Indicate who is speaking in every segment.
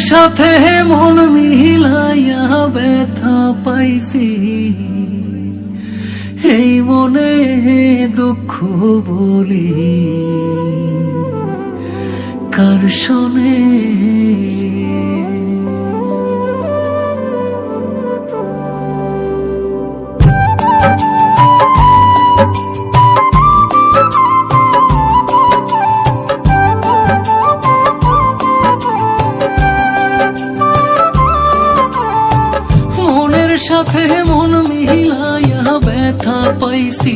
Speaker 1: সাথে মন মিলাইয়া ব্যথা পাইছি, এই মনে দুঃখ বলি কার শোনে। সাথে মন মিলাইয়া ব্যথা পাইছি,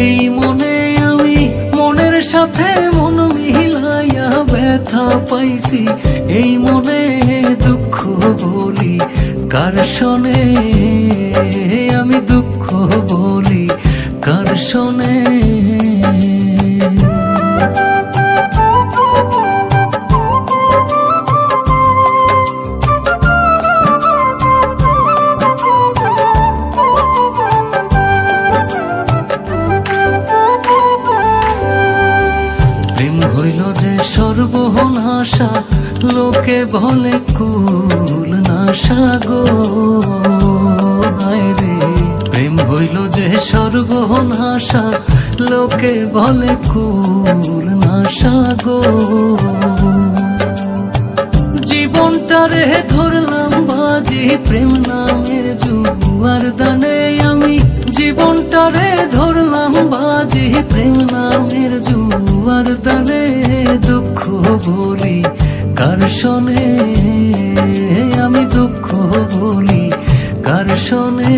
Speaker 1: এই মনে আমি মনের সাথে মন মিলাইয়া ব্যথা পাইছি, এই মনে দুঃখ বলি কার শোনে, আমি দুঃখ বলি কার শোনে। সর্বনাশা লোকে বলে কুল নাশা গো, হায় রে প্রেম হইল যে সর্বনাশা লোকে বলে কুল নাশা গো। জীবনটারে ধরলাম বাজি প্রেম নামের জুয়ার দানে, আমি জীবনটারে ধরলাম বাজি প্রেম নামের জুয়ার দানে, দুঃখ বলি কার শোনে, আমি দুঃখ বলি কার শোনে।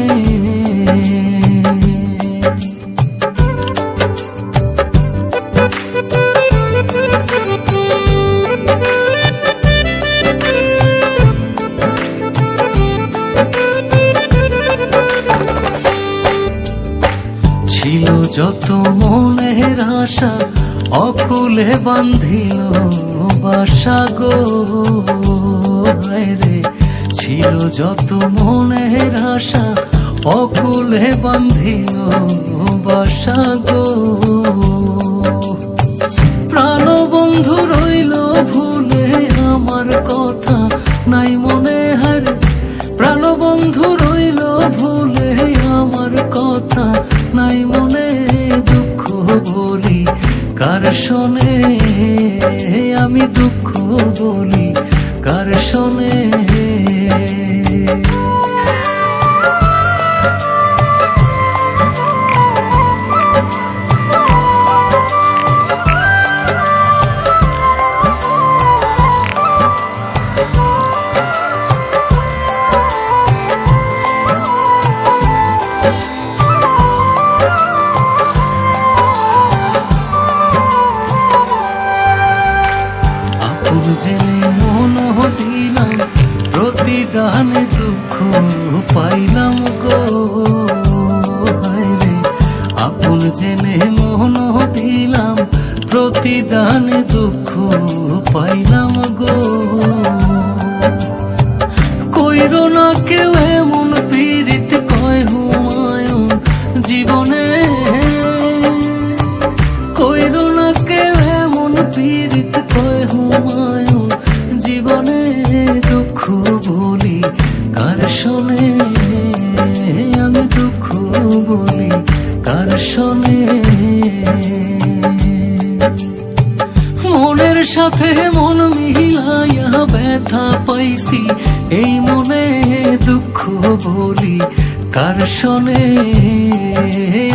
Speaker 1: ছিল যত মনের আশা অকুলে বান্ধিল বাসা গো, হায় রে ছিল যত মনের আশা অকুলে বান্ধিল বাসা গো। প্রাণ বন্ধু রইল ভুলে আমার কথা নাই মনে, হায় প্রাণ বন্ধু রইল ভুলে আমার কথা নাই মনে, দুঃখ বলি কার শোনে, আমি দুঃখ বলি কার শোনে। জেনে মন দিলাম প্রতিদানে দুঃখ পাইলাম গো, হায় রে আপন জেনে মন দিলাম প্রতিদানে দুঃখ পাইলাম গো। কইরো না কেউ এমন পীড়িত কয় হুমায়ুন জীবনে, কইরো না কেউ এমন পীড়িত কয় হুমায়ুন জীবনে, দুঃখ বলি কার শোনে, আমি দুঃখ বলি কার শোনে। মনের সাথে মন মিলাইয়া ব্যথা পাইছি, এই মনে দুঃখ বলি কার শোনে,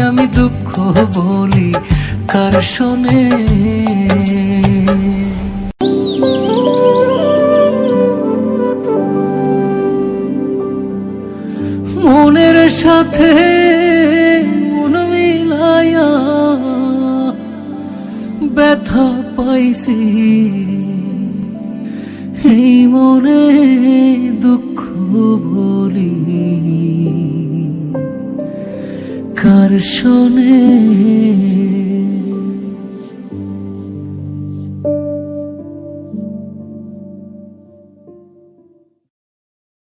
Speaker 1: আমি দুঃখ বলি কার শোনে। মনের সাথে মন মিলাইয়া ব্যথা পাইছি, এই মনে দুঃখ বলি কার শোনে।